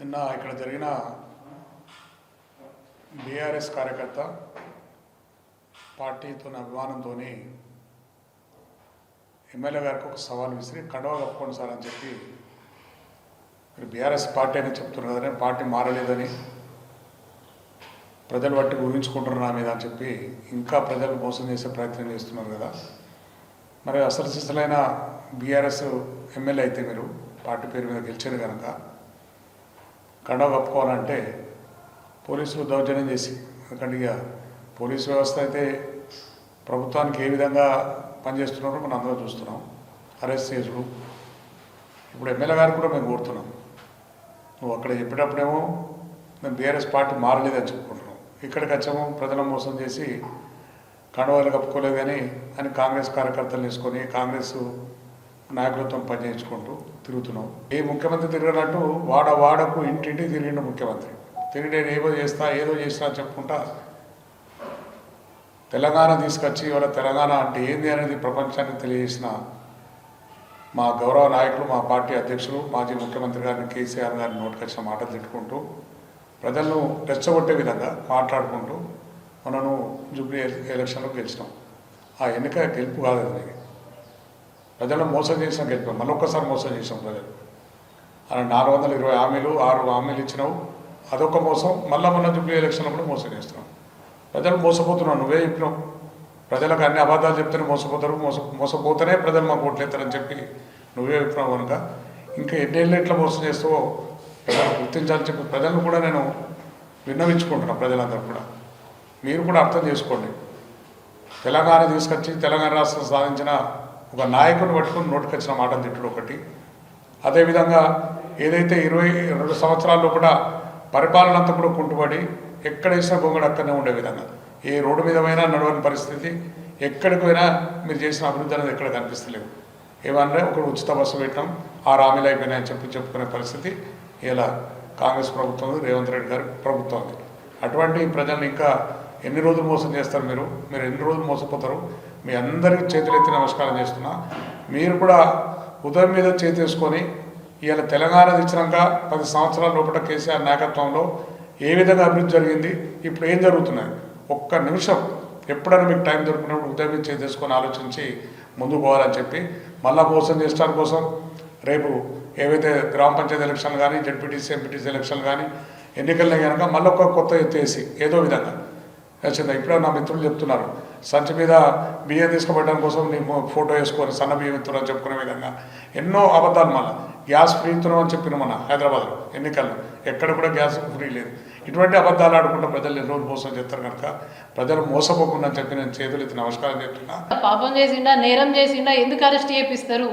నిన్న ఇక్కడ జరిగిన బీఆర్ఎస్ కార్యకర్త పార్టీతో అభిమానంతో ఎమ్మెల్యే గారికి ఒక సవాల్ విసిరి కండవ కప్పుకోండి సార్ అని చెప్పి మీరు బీఆర్ఎస్ పార్టీ అని చెప్తున్నారు కదని పార్టీ మారలేదని ప్రజలు బట్టి ఊహించుకుంటున్నారు నా మీద అని చెప్పి ఇంకా ప్రజలు మోసం చేసే ప్రయత్నం చేస్తున్నారు కదా. మరి అసలు సిసలైన బీఆర్ఎస్ ఎమ్మెల్యే అయితే మీరు పార్టీ పేరు మీద గెలిచారు కనుక కండవ కప్పుకోవాలంటే పోలీసులు దౌర్జన్యం చేసి, ఎందుకంటే ఇక పోలీసు వ్యవస్థ అయితే ప్రభుత్వానికి ఏ విధంగా పనిచేస్తున్నారో మనం అందరం చూస్తున్నాం. అరెస్ట్ చేసుడు ఇప్పుడు ఎమ్మెల్యే గారు కూడా మేము కోరుతున్నాం. నువ్వు అక్కడ చెప్పేటప్పుడేమో మేము బీఆర్ఎస్ పార్టీ మారలేదని చెప్పుకుంటున్నాం, ఇక్కడికి వచ్చాము ప్రజలను మోసం చేసి కండవాలు కప్పుకోలేదు అని కాంగ్రెస్ కార్యకర్తలు వేసుకొని కాంగ్రెస్ నాయకులతో పనిచేయించుకుంటూ తిరుగుతున్నాం. ఏ ముఖ్యమంత్రి తిరిగినట్టు వాడకు ఇంటింటికి తిరిగిండు ముఖ్యమంత్రి. తిరిగి నేను ఏదో చేస్తా చెప్పుకుంటా తెలంగాణ తీసుకొచ్చి ఇవాళ తెలంగాణ అంటే ఏంది అనేది ప్రపంచానికి తెలియజేసిన మా గౌరవ నాయకులు, మా పార్టీ అధ్యక్షులు, మాజీ ముఖ్యమంత్రి గారిని కేసీఆర్ గారిని నోటికొచ్చిన మాటలు తిట్టుకుంటూ ప్రజలను రెచ్చగొట్టే విధంగా మాట్లాడుకుంటూ మనను జూబ్లీ ఎలక్షన్లో గెలిచినాం. ఆ ఎన్నిక గెలుపు కాదు, అది ప్రజలను మోసం చేసిన గెలిపాం. మళ్ళొక్కసారి మోసం చేసాం ప్రజలు. అలా 420 హామీలు 6 హామీలు ఇచ్చినావు, అదొక మోసం. మళ్ళీ మొన్న జూబ్లీ ఎలక్షన్లో కూడా మోసం చేస్తున్నాం. ప్రజలు మోసపోతున్నావు, నువ్వే చెప్పినావు. ప్రజలకు అన్ని అబద్ధాలు చెప్తేనే మోసపోతారు, మోసపోతేనే ప్రజలు మాకు ఓట్లేస్తారని చెప్పి నువ్వే చెప్పినావు కనుక ఇంకా ఎన్నేళ్ళు ఎట్లా మోసం చేస్తావో ప్రజలు గుర్తించాలని చెప్పి ప్రజలను కూడా నేను విన్నవించుకుంటున్నాను. ప్రజలందరూ కూడా మీరు కూడా అర్థం చేసుకోండి. తెలంగాణ తీసుకొచ్చి తెలంగాణ రాష్ట్రం సాధించిన ఒక నాయకుని పట్టుకుని నోటికొచ్చిన మాటలు తిట్టుడు ఒకటి. అదేవిధంగా ఏదైతే 22 సంవత్సరాల్లో కూడా పరిపాలన అంతా కూడా కుంటుపడి ఎక్కడ వేసినా గొంగడు అక్కడనే ఉండే విధంగా, ఏ రోడ్డు మీద పోయినా నడవని పరిస్థితి, ఎక్కడికి పోయినా మీరు చేసిన అభివృద్ధి అనేది ఎక్కడ కనిపిస్తలేవు. ఏమన్నా ఒకటి ఉచిత బస్సు పెట్టడం 6 హామీలు అయిపోయినాయని చెప్పుకునే పరిస్థితి ఇలా కాంగ్రెస్ ప్రభుత్వం, రేవంత్ రెడ్డి గారి ప్రభుత్వం. అటువంటి ప్రజల్ని ఇంకా ఎన్ని రోజులు మోసం చేస్తారు మీరు ఎన్ని రోజులు మోసపోతారు? మీ అందరికీ చేతులెత్తి నమస్కారం చేస్తున్నా. మీరు కూడా ఉదయం మీద చేతేసుకొని ఇవాళ తెలంగాణ ఇచ్చినాక 10 సంవత్సరాల లోపల కేసీఆర్ నాయకత్వంలో ఏ విధంగా అభివృద్ధి జరిగింది, ఇప్పుడు ఏం జరుగుతున్నాయి, ఒక్క నిమిషం ఎప్పుడైనా మీకు టైం దొరికినప్పుడు ఉదయం మీద చేతేసుకొని ఆలోచించి ముందుకు పోవాలని చెప్పి మళ్ళా మోసం చేసడానికి కోసం రేపు ఏవైతే గ్రామ పంచాయతీ ఎలక్షన్లు కానీ జడ్పీటీసీ ఎంపీటీసీ ఎలక్షన్లు కానీ ఎన్నికలనే కనుక మళ్ళీ ఒక కొత్త ఎత్తేసి ఏదో విధంగా వచ్చిందా. ఇప్పుడు నా మిత్రులు చెప్తున్నారు సంచి మీద బియ్యం తీసుకుపోవడానికి కోసం నీ ఫోటో వేసుకొని సన్న బియ్యం ఇస్తున్నారని చెప్పుకునే విధంగా ఎన్నో అబద్ధాలు. మళ్ళీ గ్యాస్ ఫ్రీ ఇస్తున్నాం అని చెప్పిన మన హైదరాబాద్లో ఎన్నికల్లో ఎక్కడ కూడా గ్యాస్ ఫ్రీ లేదు. ఇటువంటి అబద్ధాలు ఆడుకుంటూ ప్రజలు ఎన్ని రోజులు మోసం చేస్తారు కనుక ప్రజలు మోసపోకుండా అని చెప్పి నేను చేతులు ఎత్తి నమస్కారం చెప్తున్నా. పాపం చేసిండా, నేరం చేసిండా, ఎందుకు అరెస్ట్ చేపిస్తారు?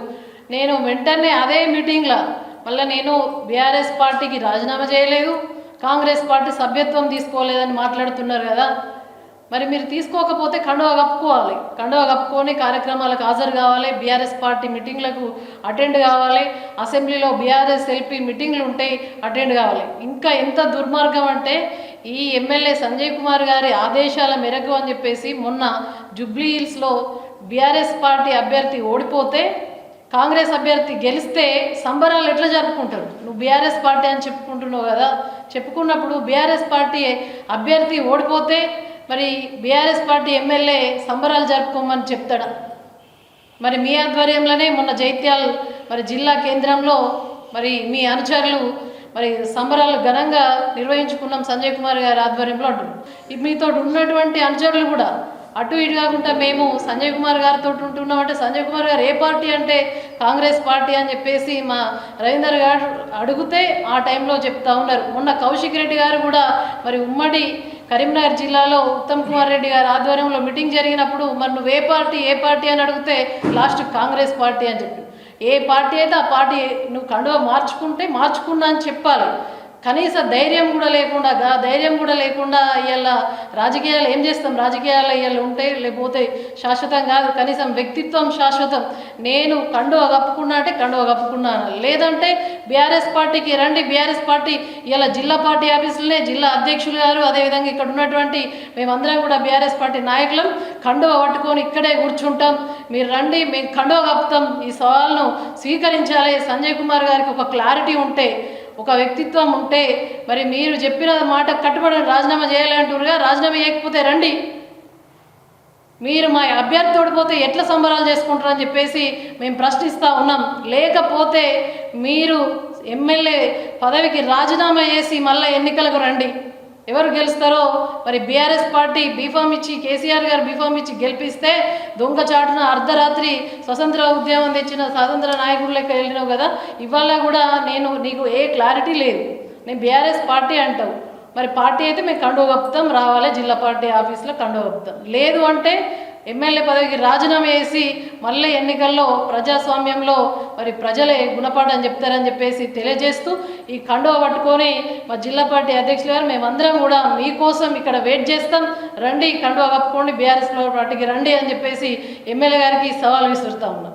నేను వెంటనే అదే మీటింగ్లో మళ్ళీ నేను బీఆర్ఎస్ పార్టీకి రాజీనామా చేయలేదు, కాంగ్రెస్ పార్టీ సభ్యత్వం తీసుకోలేదని మాట్లాడుతున్నారు కదా. మరి మీరు తీసుకోకపోతే కండువా కప్పుకోవాలి, కండువా కప్పుకొని కార్యక్రమాలకు హాజరు కావాలి, బీఆర్ఎస్ పార్టీ మీటింగ్లకు అటెండ్ కావాలి, అసెంబ్లీలో బీఆర్ఎస్ ఎల్పీ మీటింగ్లు ఉంటాయి అటెండ్ కావాలి. ఇంకా ఎంత దుర్మార్గం అంటే ఈ ఎమ్మెల్యే సంజయ్ కుమార్ గారి ఆదేశాల మేరకు అని చెప్పేసి మొన్న జూబ్లీ హిల్స్లో బీఆర్ఎస్ పార్టీ అభ్యర్థి ఓడిపోతే కాంగ్రెస్ అభ్యర్థి గెలిస్తే సంబరాలు ఎట్లా జరుపుకుంటారు? నువ్వు బీఆర్ఎస్ పార్టీ అని చెప్పుకుంటున్నావు కదా, చెప్పుకున్నప్పుడు బీఆర్ఎస్ పార్టీ అభ్యర్థి ఓడిపోతే మరి బీఆర్ఎస్ పార్టీ ఎమ్మెల్యే సంబరాలు జరుపుకోమని చెప్తాడా? మరి మీ ఆధ్వర్యంలోనే మొన్న జైత్యాల్ మరి జిల్లా కేంద్రంలో మరి మీ అనుచరులు మరి సంబరాలు ఘనంగా నిర్వహించుకున్నాం సంజయ్ కుమార్ గారి ఆధ్వర్యంలో అంటున్నారు. మీతో ఉన్నటువంటి అనుచరులు కూడా అటు ఇటు కాకుండా మేము సంజయ్ కుమార్ గారితో ఉంటున్నామంటే సంజయ్ కుమార్ గారు ఏ పార్టీ అంటే కాంగ్రెస్ పార్టీ అని చెప్పేసి మా రవీందర్ గారు అడిగితే ఆ టైంలో చెప్తా ఉన్నారు. మొన్న కౌశిక్ రెడ్డి గారు కూడా మరి ఉమ్మడి కరీంనగర్ జిల్లాలో ఉత్తమ్ కుమార్ రెడ్డి గారి ఆధ్వర్యంలో మీటింగ్ జరిగినప్పుడు మరి నువ్వు ఏ పార్టీ అని అడిగితే లాస్ట్ కాంగ్రెస్ పార్టీ అని చెప్పి, ఏ పార్టీ అయితే ఆ పార్టీ నువ్వు కండువా మార్చుకున్నా అని చెప్పాలి. కనీస ధైర్యం కూడా లేకుండా ఇవాళ రాజకీయాలు ఏం చేస్తాం? రాజకీయాలు ఇవాళ ఉంటాయి, లేకపోతే శాశ్వతం కాదు. కనీసం వ్యక్తిత్వం శాశ్వతం. నేను కండువా కప్పుకున్నా అంటే కండువా కప్పుకున్నాను, లేదంటే బీఆర్ఎస్ పార్టీకి రండి. బీఆర్ఎస్ పార్టీ ఇలా జిల్లా పార్టీ ఆఫీసులనే జిల్లా అధ్యక్షులు గారు, అదేవిధంగా ఇక్కడ ఉన్నటువంటి మేమందరం కూడా బీఆర్ఎస్ పార్టీ నాయకులం కండువా పట్టుకొని ఇక్కడే కూర్చుంటాం. మీరు రండి, మేము కండువా కప్పుతాం. ఈ సవాల్ను స్వీకరించాలి. సంజయ్ కుమార్ గారికి ఒక క్లారిటీ ఉంటే ఒక వ్యక్తిత్వం ఉంటే మరి మీరు చెప్పిన మాట కట్టుబడి రాజీనామా చేయాలంటారుగా, రాజీనామా చేయకపోతే రండి. మీరు మా అభ్యర్థి ఓడిపోతే ఎట్లా సంబరాలు చేసుకుంటారని చెప్పేసి మేము ప్రశ్నిస్తూ ఉన్నాం. లేకపోతే మీరు ఎమ్మెల్యే పదవికి రాజీనామా చేసి మళ్ళీ ఎన్నికలకు రండి. ఎవరు గెలుస్తారో మరి బీఆర్ఎస్ పార్టీ బీఫామ్ ఇచ్చి కేసీఆర్ గారు బీఫామ్ ఇచ్చి గెలిపిస్తే దొంగచాటున అర్ధరాత్రి స్వతంత్ర ఉద్యమం తెచ్చిన స్వాతంత్ర నాయకుడు లెక్క వెళ్ళినావు కదా. ఇవాళ కూడా నీకు ఏ క్లారిటీ లేదు. నేను బీఆర్ఎస్ పార్టీ అంటావు, మరి పార్టీ అయితే మేము కండువ కప్పుతాం, రావాలి జిల్లా పార్టీ ఆఫీస్లో కండువ కప్పుతాం. లేదు అంటే ఎమ్మెల్యే పదవికి రాజీనామా చేసి మళ్ళీ ఎన్నికల్లో ప్రజాస్వామ్యంలో మరి ప్రజలే గుణపాఠం చెప్తారని చెప్పేసి తెలియజేస్తూ ఈ కండువ పట్టుకొని మా జిల్లా పార్టీ అధ్యక్షులు గారు మేమందరం కూడా మీకోసం ఇక్కడ వెయిట్ చేస్తాం, రండి కండువ కప్పుకోండి, బీఆర్ఎస్ పార్టీకి రండి అని చెప్పేసి ఎమ్మెల్యే గారికి సవాల్ విసురుతా ఉన్నాం.